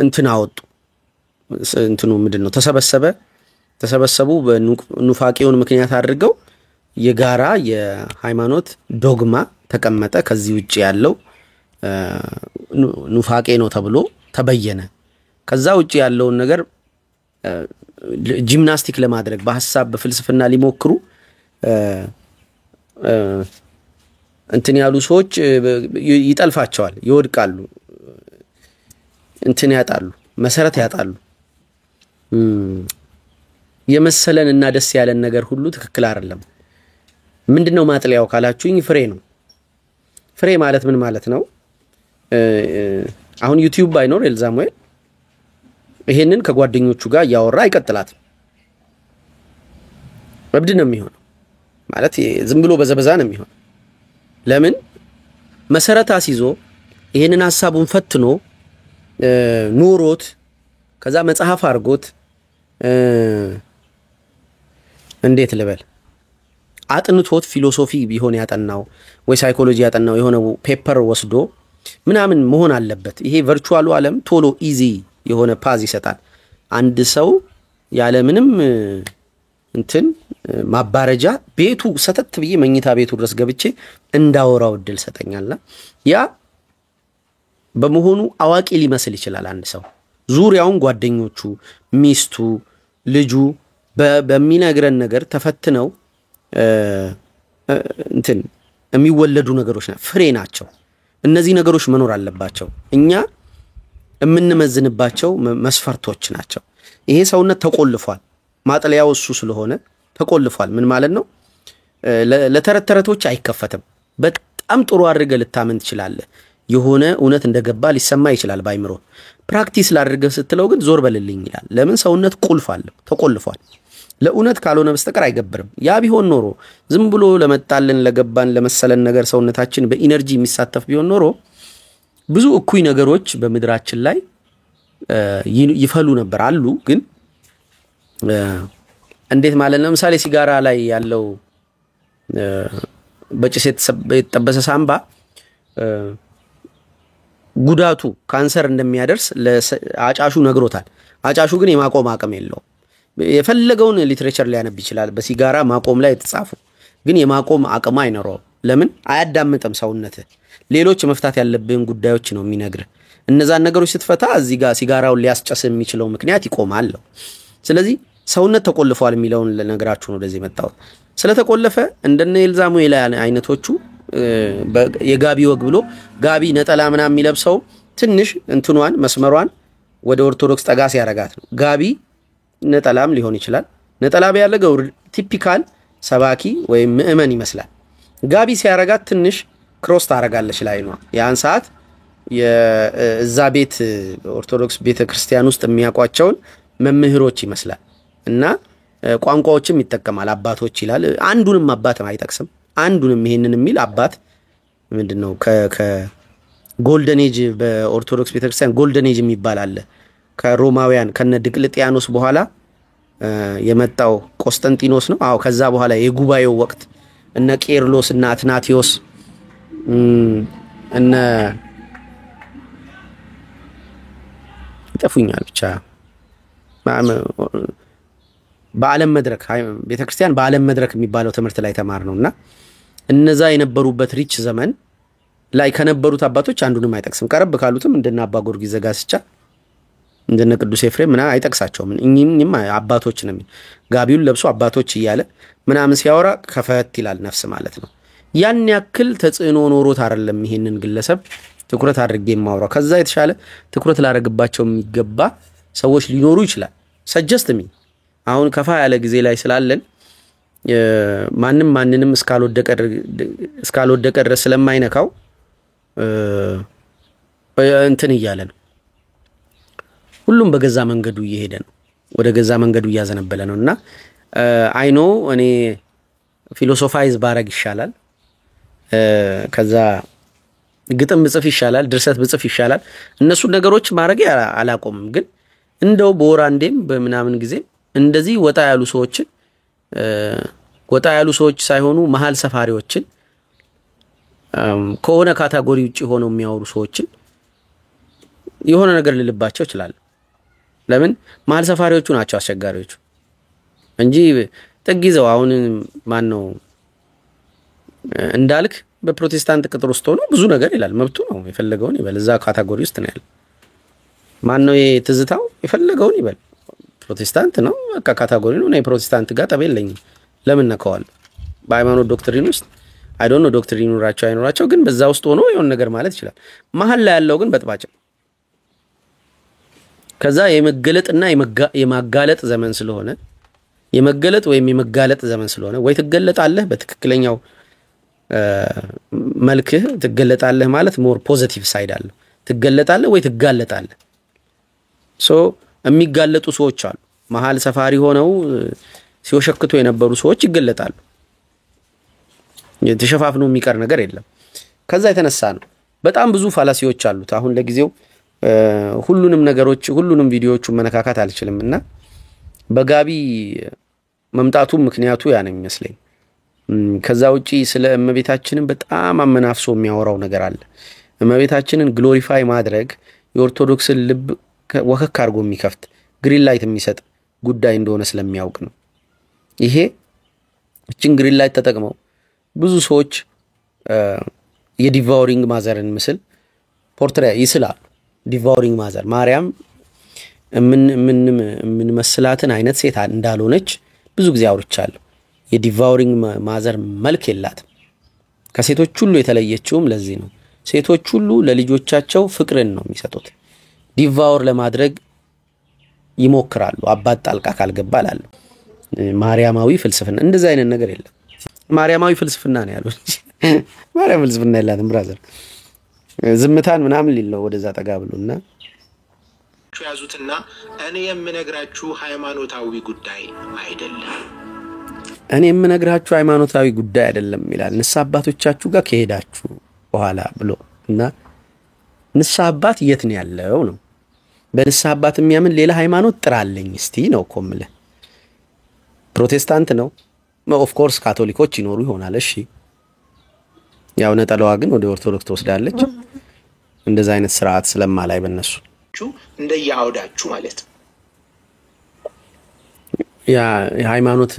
እንትን አወጡ። እንትኑ ምንድነው ተሰበሰቡ በኑፋቄውን ምክንያት አድርገው የጋራ የሃይማኖት ዶግማ ተቀመጠ። ከዚህ ውጪ ያለው ኑፋቄ ነው ተብሎ ተበየነ። ከዛ ውጪ ያለውን ነገር ጂምናስቲክ ለማድረግ በሐሳብ በፍልስፍና ሊሞክሩ እንትን ያሉ ሰዎች ይጠልፋቸዋል፣ ይወድቃሉ፣ እንትን ያጣሉ፣ መሰረት ያጣሉ። የመሰለን እና ደስ ያለን ነገር ሁሉ ትክክል አይደለም። ምንድነው ማጥለያው ካላችሁኝ ፍሬ ነው። ፍሬ ማለት ምን ማለት ነው? አሁን ዩቲዩብ ባይኖር ኤልዛሙኤል ይሄንን ከጓደኞቹ ጋር ያወራ አይቀጥላት እብድ ነው የሚሆነው። ማለት ዝም ብሎ በዘበዛ ነው የሚሆነው። ለምን መሰረት አስይዞ ይሄንን ሐሳቡን ፈትኖ ኑሮት ከዛ መጽሐፍ አድርጎት እንዴት ልበል አጥንቶት ፊሎሶፊ ቢሆን ያጠናው ወይ ሳይኮሎጂ ያጠናው የሆነ ፔፐር ወስዶ ምናምን መሆን አለበት። ይሄ ቨርቹዋሉ ዓለም ቶሎ ኢዚ የሆነ ፓዝ ይሰጣል። አንድ ሰው ያለ ምንም እንትን ማባረጃ ቤቱ ሰተት ብዬ መኝታ ቤቱ ድረስ ገብቼ እንዳወራው እድል ሰጠኛልና ያ በመሆኑ አዋቂ ሊመስል ይችላል። አንድ ሰው ዙሪያውን ጓደኞቹ፣ ሚስቱ፣ ልጁ በሚነግረን ነገር ተፈትነው እንትን የሚወለዱ ነገሮች ፍሬ ናቸው። እነዚህ ነገሮች መኖር አለባቸው። እኛ የምንመዝንባቸው መስፈርቶች ናቸው። ይሄ ሰውነት ተቆልፏል። ማጥለያው እሱ ስለሆነ ተቆልፏል። ምን ማለት ነው? ለተረተረቶች አይከፈትም። በጣም ጥሩ አድርገህ ልታመን ትችላለህ። የሆነ እውነት እንደገባ ሊሰማ ይችላል ባይምሮ። ፕራክቲስ ላድርገህ ስትለው ግን ዞር በልልኝ ይላል። ለምን? ሰውነት ቁልፍ አለው፣ ተቆልፏል። ለእውነት ካልሆነ በስተቀር አይገብርም። ያ ቢሆን ኖሮ ዝም ብሎ ለመጣልን ለገባን ለመሰለን ነገር ሰውነታችን በኢነርጂ የሚሳተፍ ቢሆን ኖሮ ብዙ እኩይ ነገሮች በምድራችን ላይ ይፈሉ ነበር አሉ። ግን እንዴት ማለት ነው? ለምሳሌ ሲጋራ ላይ ያለው በጭስ የተጠበሰ ሳምባ ጉዳቱ ካንሰር እንደሚያደርስ ለአጫሹ ነግሮታል። አጫሹ ግን የማቆም አቅም የለውም። የፈለገውን ሊትሬቸር ሊያነብ ይችላል በሲጋራ ማቆም ላይ የተጻፉ፣ ግን የማቆም አቅም አይኖረውም። ለምን? አያዳምጥም ሰውነትህ። ሌሎች መፍታት ያለብህን ጉዳዮች ነው የሚነግርህ። እነዛን ነገሮች ስትፈታ እዚህ ጋር ሲጋራውን ሊያስጨስ የሚችለው ምክንያት ይቆማል። ስለዚህ ሰውነት ተቆልፏል የሚለውን ለነገራችሁ ነው ወደዚህ መጣው። ስለተቆለፈ እንደነ ኤልዛሙኤል አይነቶቹ የጋቢ ወግ ብሎ ጋቢ ነጠላ ምናምን የሚለብሰው ትንሽ እንትኗን መስመሯን ወደ ኦርቶዶክስ ጠጋ ሲያረጋት ነው። ጋቢ ነጠላም ሊሆን ይችላል። ነጠላ ቢያለገው ቲፒካል ሰባኪ ወይም ምእመን ይመስላል። ጋቢ ሲያረጋት ትንሽ ክሮስ ታረጋለች ላይ ነው። ያን ሰዓት የዛ ቤት ኦርቶዶክስ ቤተክርስቲያን ውስጥ የሚያቋቸውን መምህሮች ይመስላል። እና ቋንቋዎችም ይጠቀማል። አባቶች ይላል። አንዱንም አባት አይጠቅስም። አንዱንም ይሄንን የሚል አባት ምንድነው ከጎልደን ኤጅ በኦርቶዶክስ ቤተክርስቲያን ጎልደን ኤጅ የሚባል አለ። ከሮማውያን ከነ ዲቅልጥያኖስ በኋላ የመጣው ቆስጠንጢኖስ ነው። አዎ ከዛ በኋላ የጉባኤው ወቅት እነ ቄርሎስ እና አትናቴዎስ እነ ይጠፉኛል ብቻ በዓለም መድረክ ቤተክርስቲያን በዓለም መድረክ የሚባለው ትምህርት ላይ ተማር ነውና እነዛ የነበሩበት ሪች ዘመን ላይ ከነበሩት አባቶች አንዱንም አይጠቅስም። ቀረብ ካሉትም እንደነ አባ ጊዮርጊስ ዘጋስጫ እንደነ ቅዱስ ኤፍሬም ምና አይጠቅሳቸውም። እኚህም አባቶች ነው። ጋቢውን ለብሶ አባቶች እያለ ምናምን ሲያወራ ከፈት ይላል ነፍስ ማለት ነው። ያን ያክል ተጽዕኖ ኖሮት አይደለም ይሄንን ግለሰብ ትኩረት አድርጌ የማወራው። ከዛ የተሻለ ትኩረት ላደርግባቸው የሚገባ ሰዎች ሊኖሩ ይችላል። ሰጀስት ሚ አሁን ከፋ ያለ ጊዜ ላይ ስላለን ማንንም እስካልወደቀ ድረስ ስለማይነካው እንትን እያለ ነው። ሁሉም በገዛ መንገዱ እየሄደ ነው። ወደ ገዛ መንገዱ እያዘነበለ ነውና አይኖ እኔ ፊሎሶፋይዝ ባረግ ይሻላል። ከዛ ግጥም ብጽፍ ይሻላል፣ ድርሰት ብጽፍ ይሻላል። እነሱ ነገሮች ማረግ አላቆምም። ግን እንደው በወራንዴም በምናምን ጊዜ እንደዚህ ወጣ ያሉ ሰዎች ሳይሆኑ መሃል ሰፋሪዎችን ከሆነ ካታጎሪ ውጪ ሆነው የሚያወሩ ሰዎችን የሆነ ነገር ልልባቸው ይችላል። ለምን መሃል ሰፋሪዎቹ ናቸው አስቸጋሪዎቹ እንጂ ጥግ ይዘው አሁን ማን ነው እንዳልክ በፕሮቴስታንት ቅጥር ውስጥ ሆኖ ብዙ ነገር ይላል። መብቱ ነው፣ የፈለገውን ይበል። እዛ ካታጎሪ ውስጥ ነው ያለው። ማን ነው የትዝታው? የፈለገውን ይበል። ፕሮቴስታንት ነው፣ በቃ ካታጎሪ ነው። እኔ ፕሮቴስታንት ጋር ጠብ የለኝም። ለምን ነካዋል? በሃይማኖት ዶክትሪን ውስጥ አይ ዶንት ኖ ዶክትሪን ይኖራቸው አይኖራቸው፣ ግን በዛ ውስጥ ሆኖ የሆነ ነገር ማለት ይችላል። መሀል ላይ ያለው ግን በጥባጭ ከዛ የመገለጥና የማጋለጥ ዘመን ስለሆነ የመገለጥ ወይም የመጋለጥ ዘመን ስለሆነ ወይ ትገለጣለህ በትክክለኛው መልክህ ትገለጣለህ ማለት ሞር ፖዚቲቭ ሳይድ አለው። ትገለጣለህ ወይ ትጋለጣለህ። ሶ የሚጋለጡ ሰዎች አሉ። መሃል ሰፋሪ ሆነው ሲወሸክቱ የነበሩ ሰዎች ይገለጣሉ። የተሸፋፍኖ የሚቀር ነገር የለም። ከዛ የተነሳ ነው በጣም ብዙ ፋላሲዎች አሉት። አሁን ለጊዜው ሁሉንም ነገሮች ሁሉንም ቪዲዮዎቹን መነካካት አልችልምና በጋቢ መምጣቱ ምክንያቱ ያ ነው የሚመስለኝ። ከዛ ውጪ ስለ እመቤታችንን በጣም አመናፍሶ የሚያወራው ነገር አለ። እመቤታችንን ግሎሪፋይ ማድረግ የኦርቶዶክስን ልብ ወከክ አድርጎ የሚከፍት ግሪን ላይት የሚሰጥ ጉዳይ እንደሆነ ስለሚያውቅ ነው። ይሄ እችን ግሪን ላይት ተጠቅመው ብዙ ሰዎች የዲቫውሪንግ ማዘርን ምስል ፖርትሬት ይስላሉ። ዲቫውሪንግ ማዘር ማርያም ምን መስላትን አይነት ሴት እንዳልሆነች ብዙ ጊዜ አውርቻለሁ። የዲቫውሪንግ ማዘር መልክ የላትም። ከሴቶች ሁሉ የተለየችውም ለዚህ ነው። ሴቶች ሁሉ ለልጆቻቸው ፍቅርን ነው የሚሰጡት። ዲቫውር ለማድረግ ይሞክራሉ። አባት ጣልቃ ካልገባ አላለ። ማርያማዊ ፍልስፍና እንደዚህ አይነት ነገር የለም። ማርያማዊ ፍልስፍና ነው ያለው እንጂ ማርያም ፍልስፍና የላትም። ብራዘር ዝምታን ምናምን ሊለው ወደዛ ጠጋ ብሎና ያዙትና እኔ የምነግራችሁ ሃይማኖታዊ ጉዳይ አይደለም። እኔ የምነግራችሁ ሃይማኖታዊ ጉዳይ አይደለም ይላል። ንስሐ አባቶቻችሁ ጋር ከሄዳችሁ በኋላ ብሎ እና ንስሐ አባት የት ነው ያለው ነው። በንስሐ አባት የሚያምን ሌላ ሃይማኖት ጥራልኝ እስቲ ነው እኮ የምልህ። ፕሮቴስታንት ነው ኦፍ ኮርስ ካቶሊኮች ይኖሩ ይሆናል። እሺ ያው ነጠላዋ ግን ወደ ኦርቶዶክስ ተወስዳለች። እንደዛ አይነት ስርዓት ስለማላይ በእነሱ እንደያውዳችሁ ማለት ያ የሃይማኖት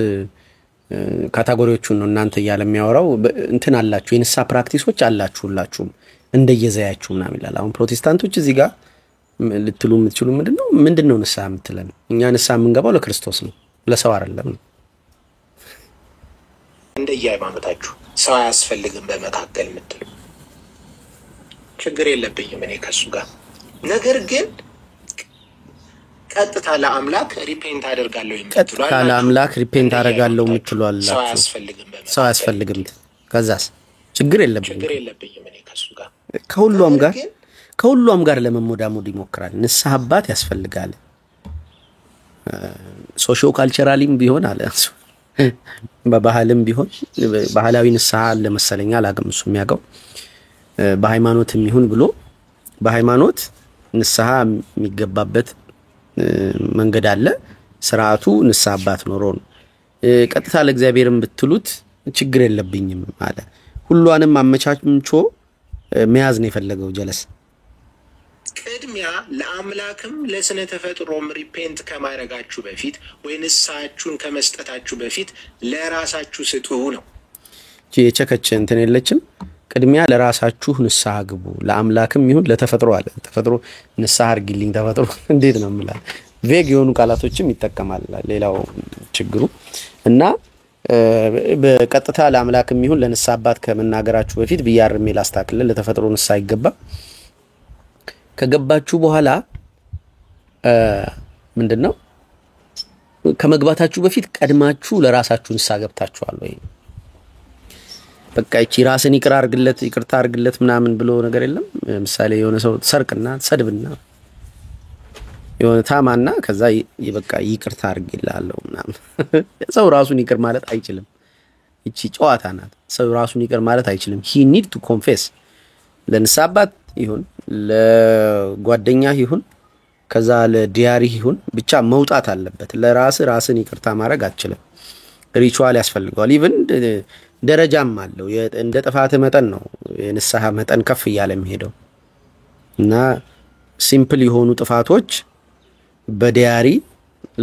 ካታጎሪዎቹን ነው እናንተ ያለ የሚያወራው። እንትን አላችሁ የንስሐ ፕራክቲሶች አላችሁላችሁም እንደየዘያችሁ ምናምን ይላል። አሁን ፕሮቴስታንቶች እዚህ ጋር ልትሉ የምትችሉ ምንድነው ንስሐ የምትለን? እኛ ንስሐ የምንገባው ለክርስቶስ ነው፣ ለሰው አይደለም። እንደየሃይማኖታችሁ ሰው አያስፈልግም በመካከል የምትሉ ችግር የለብኝም እኔ ከሱ ጋር። ነገር ግን ቀጥታ ለአምላክ ሪፔንት አደርጋለሁ የምትሉ ቀጥታ ለአምላክ ሪፔንት አደርጋለሁ የምትሉ አላችሁ። ሰው አያስፈልግም። ከዛስ ችግር የለብኝም እኔ ከሱ ጋር። ከሁሉም ጋር ለመሞዳሞድ ይሞክራል። ንስሐ አባት ያስፈልጋል። ሶሺዮ ካልቸራሊም ቢሆን አለ በባህልም ቢሆን ባህላዊ ንስሐ አለ መሰለኝ አላውቅም እሱ የሚያውቀው በሃይማኖትም ይሁን ብሎ በሃይማኖት ንስሐ የሚገባበት መንገድ አለ ስርዓቱ ንስሐ አባት ኖሮ ነው ቀጥታ ለእግዚአብሔርም ብትሉት ችግር የለብኝም አለ ሁሉንም አመቻችምቾ መያዝ ነው የፈለገው ጀለስ ቅድሚያ ለአምላክም ለስነ ተፈጥሮም ሪፔንት ከማድረጋችሁ በፊት ወይ ንስሐችሁን ከመስጠታችሁ በፊት ለራሳችሁ ስጡ ነው የቸከቸ እንትን የለችም ቅድሚያ ለራሳችሁ ንስሐ ግቡ ለአምላክም ይሁን ለተፈጥሮ አለ ተፈጥሮ ንስሐ አርግልኝ ተፈጥሮ እንዴት ነው ማለት ቬግ የሆኑ ቃላቶችም ይተከማል ሌላው ችግሩ እና በቀጥታ ለአምላክም ይሁን ለንስሐ አባት ከመናገራችሁ በፊት ቢያርም ላስታክል ለተፈጥሮ ንስሐ ይገባ ከገባችሁ በኋላ ምንድነው ከመግባታችሁ በፊት ቀድማችሁ ለራሳችሁ ንስሐ ገብታችኋል ወይ በቃ እቺ ራስን ይቅርታ አርግለት ምናምን ብሎ ነገር የለም ምሳሌ የሆነ ሰው ሰርቅና ሰድብና የሆነ ታማና ከዛ በቃ ይቅርታ አርግልሃለሁ ምናምን ሰው ራሱን ይቅር ማለት አይችልም እቺ ጨዋታ ናት ሰው ራሱን ይቅር ማለት አይችልም he need to confess ለንስሐ አባት ይሁን ለጓደኛ ይሁን ከዛ ለዲያሪ ይሁን ብቻ መውጣት አለበት ለራስን ይቅርታ ማድረግ አትችልም ሪቹዋል ያስፈልጋል ኢቭን ደረጃም አለው እንደ ጥፋት መጠን ነው የንስሐ መጠን ከፍ ይያለ የሚሄደው እና ሲምፕል የሆኑ ጥፋቶች በዲያሪ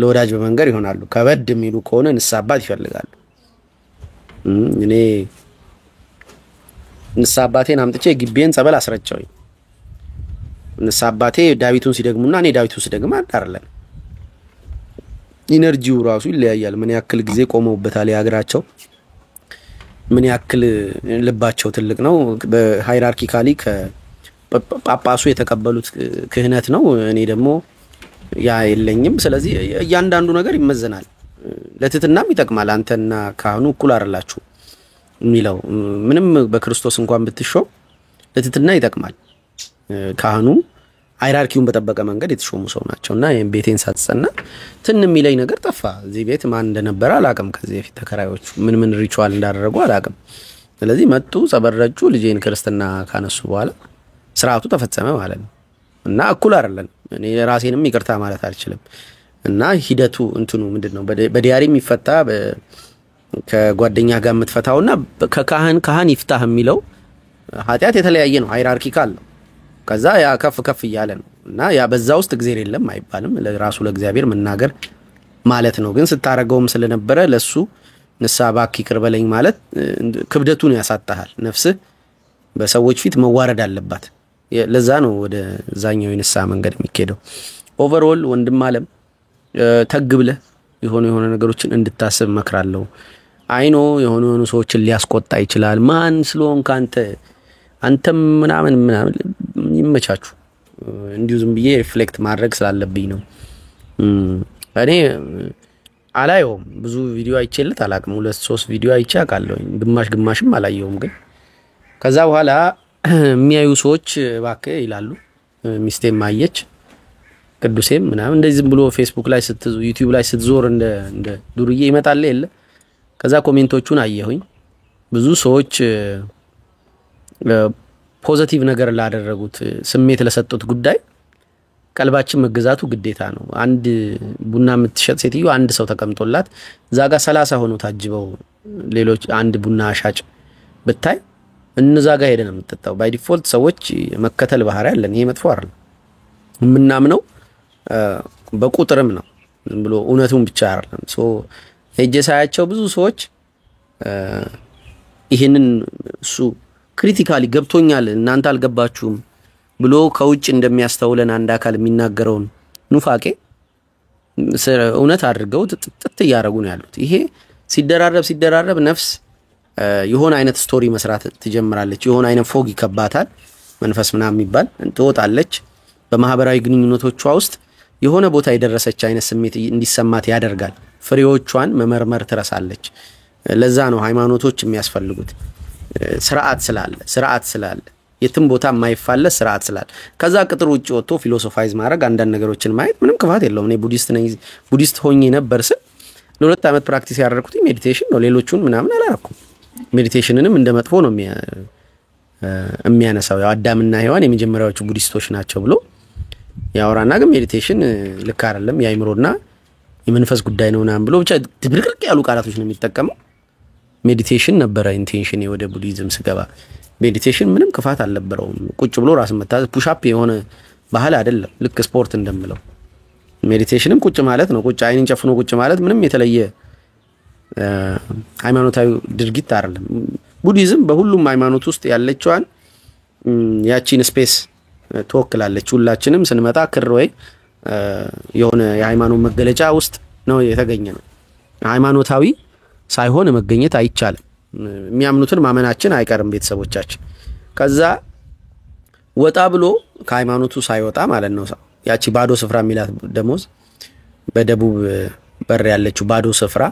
ለወዳጅ በመንገር ይሆናሉ ከበድ የሚሉ ከሆነ ንስሐ አባት ይፈልጋሉ እኔ ንስሐ አባቴን አምጥቼ ግቤን ጸበል አስረጨውኝ ንስሐ አባቴ ዳዊቱን ሲደግሙና እኔ ዳዊቱን ሲደግም አይደለም ኢነርጂው ራሱ ይለያያል ምን ያክል ጊዜ ቆመውበታል ያግራቸው ምን ያክል ልባቸው ትልቅ ነው በሃይራርኪካሊ ከጳጳሱ የተቀበሉት ክህነት ነው እኔ ደግሞ ያ የለኝም ስለዚህ እያንዳንዱ ነገር ይመዘናል ለትትናም ይጠቅማል አንተና ካህኑ እኩል አይደላችሁ ሚለው ምንም በክርስቶስ እንኳን ብትሾም ለትትና ይጠቅማል ካህኑ ሃይራርኪውን በተጠበቀ መንገድ የተሾሙ ሰው ናቸውና ይሄን ቤቴን ሳትጸና ትን የሚለኝ ነገር ጠፋ እዚህ ቤት ማን እንደነበረ አላቀም ከዚህ በፊት ተከራዮቹ ምን ሪቹዋል እንዳደረጉ አላቀም ስለዚህ መጡ ጸበረጁ ልጄን ክርስትና ካነሱ በኋላ ስርዓቱ ተፈጸመ ማለት ነው እና እኩል አይደለም እኔ ራሴንም ይቅርታ ማለት አልችልም እና ሂደቱ እንትኑ ምንድነው በዲያሪ የሚፈታ ከጓደኛ ጋር የምትፈታውና ከካህን ይፍታህ የሚለው ኃጢያት የተለያየ ነው ሃይራርኪካል ነው ከዛ ያ ከፍ ይያለ ነው እና ያ በዛ ውስጥ እግዚአብሔር የለም አይባልም ለራሱ ለእግዚአብሔር መናገር ማለት ነው ግን ስታረገውም ስለነበረ ለሱ ንስሐ ባክ ይቅር በለኝ ማለት ክብደቱን ያሳጣሃል ነፍስህ በሰዎች ፊት መዋረድ አለባት ለዛ ነው ወደ ዛኛው የንስሐ መንገድ የሚኬደው ኦቨርኦል ወንድም ዓለም ተግብለ የሆነ ነገሮችን እንድታስብ መክራለሁ አይኖ የሆኑ ሰዎችን ሊያስቆጣ ይችላል ማን ስለሆንክ አንተም ምናምን ይመቻቹ እንዲሁ ዝም ብዬ ሪፍሌክት ማድረግ ስላለብኝ ነው እኔ አላየውም ብዙ ቪዲዮ አይቼለት አላቅም 2-3 ቪዲዮ አይቼ አቃለሁ ግማሽም አላየውም ግን ከዛ በኋላ የሚያዩ ሰዎች ባከ ይላሉ ሚስቴም ማየች ቅዱሴም ምናምን እንደዚህ ዝም ብሎ ፌስቡክ ላይ ዩቲዩብ ላይ ስትዞር እንደ ዱርዬ ይመጣል የለ ከዛ ኮሜንቶቹን አየሁኝ ብዙ ሰዎች ፖዚቲቭ ነገር ላደረጉት ስሜት ለሰጡት ጉዳይ ቀልባችን መገዛቱ ግዴታ ነው አንድ ቡና የምትሸጥ ሴትዮ አንድ ሰው ተቀምጦላት ዛጋ 30 ሆኖ ታጅበው ሌሎች አንድ ቡና ሻጭ ብታይ እነዛ ጋር ሄደን የምትጠጣው ባይ ዲፎልት ሰዎች መከተል ባህሪ ያለን ይሄ መጥፎ አይደለም ምናምነው በቁጥርም ነው ዝም ብሎ እውነቱን ብቻ አይደለም ሄጀሳያቸው ብዙ ሰዎች ይሄንን እሱ ክሪቲካሊ ገብቶኛል እናንተ አልገባችሁም ብሎ ከውጭ እንደሚያስተውለን አንድ አካል የሚናገረውን ኑፋቄ እውነት አድርገው ጥጥ ያረጉ ነው ያሉት ይሄ ሲደራረብ ነፍስ የሆነ አይነት ስቶሪ መስራት ትጀምራለች የሆነ አይነት ፎግ ይከባታል መንፈስ ምናምን የሚባል ትወጣለች በማህበራዊ ግንኙነቶቿ ውስጥ የሆነ ቦታ የደረሰች አይነት ስሜት እንዲሰማት ያደርጋል ፍሬዎቿን መመርመር ትረሳለች ለዛ ነው ሃይማኖቶች የሚያስፈልጉት ስርዓት ስላለ የትም ቦታ የማይፋለስ ስርዓት ስላለ ከዛ ቅጥር ውጪ ወጥቶ ፊሎሶፋይዝ ማድረግ አንዳንድ ነገሮችን ማየት ምንም ክፋት የለውም። እኔ ቡዲስት ሆኜ ነበር ስል ለ2 ዓመት ፕራክቲስ ያደረኩት ሜዲቴሽን ነው። ሌሎቹን ምናምን አላረኩም። ሜዲቴሽንንም እንደ መጥፎ ነው የሚያነሳው። ያው አዳምና ሔዋን የመጀመሪያዎቹ ቡዲስቶች ናቸው ብሎ ያወራና ግን ሜዲቴሽን ልክ አይደለም የአይምሮና የመንፈስ ጉዳይ ነው ምናምን ብሎ ብቻ ድብልቅልቅ ያሉ ቃላቶች ነው የሚጠቀመው። ሜዲቴሽን ነበረ ኢንቴንሽን ወደ ቡዲዝም ስገባ። ሜዲቴሽን ምንም ክፋት አልነበረውም። ቁጭ ብሎ ራስ መታዘዝ ፑሽ አፕ የሆነ ባህል አይደለም። ልክ ስፖርት እንደምለው ሜዲቴሽንም ቁጭ ማለት ነው። ቁጭ አይንን ጨፍኖ ቁጭ ማለት ምንም የተለየ ሃይማኖታዊ ድርጊት አይደለም። ቡዲዝም በሁሉም ሃይማኖት ውስጥ ያለችዋን ያቺን ስፔስ ተወክላለች። ሁላችንም ስንመጣ ክር ወይ የሆነ የሃይማኖት መገለጫ ውስጥ ነው የተገኘ ነው። ሃይማኖታዊ ሳይሆን መገኘት አይቻልም። የሚያምኑትን ማመናችን አይቀርም ቤተሰቦቻችን። ከዛ ወጣ ብሎ ከሃይማኖቱ ሳይወጣ ማለት ነው ያቺ ባዶ ስፍራ የሚላት ደሞዝ በደቡብ በር ያለችው ባዶ ስፍራ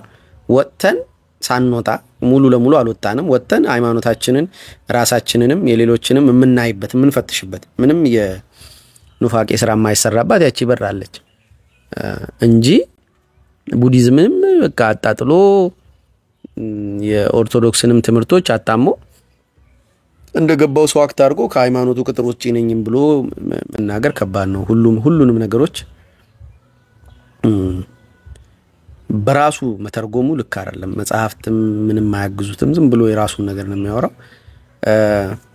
ወጥተን ሳንወጣ ሙሉ ለሙሉ አልወጣንም። ወጥተን ሃይማኖታችንን ራሳችንንም የሌሎችንም የምናይበት የምንፈትሽበት ምንም የኑፋቄ ስራ የማይሰራባት ያቺ በር አለች እንጂ ቡዲዝምም በቃ አጣጥሎ የኦርቶዶክስንም ትምህርቶች አጣሞ እንደገባው ሰው አክት አድርጎ ከሃይማኖቱ ቅጥር ውጪ ነኝም ብሎ መናገር ከባድ ነው። ሁሉንም ነገሮች በራሱ መተርጎሙ ልክ አይደለም። መጽሐፍትም ምንም ማያግዙትም ዝም ብሎ የራሱን ነገር ነው የሚያወራው።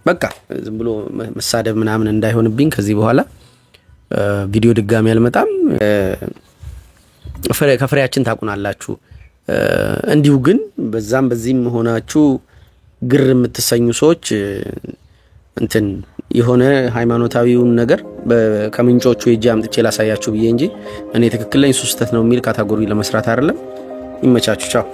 በቃ ዝም ብሎ መሳደብ ምናምን እንዳይሆንብኝ ከዚህ በኋላ ቪዲዮ ድጋሚ አልመጣም። ከፍሬያችን ታቁናላችሁ። እንዲሁ ግን በዛም በዚህም ሆናችሁ ግር የምትሰኙ ሰዎች እንትን የሆነ ሃይማኖታዊውን ነገር ከምንጮቹ ሄጄ አምጥቼ ላሳያችሁ ብዬ እንጂ እኔ ትክክል ነኝ እሱ ስህተት ነው የሚል ካታጎሪ ለመስራት አይደለም። ይመቻችሁ። ቻው።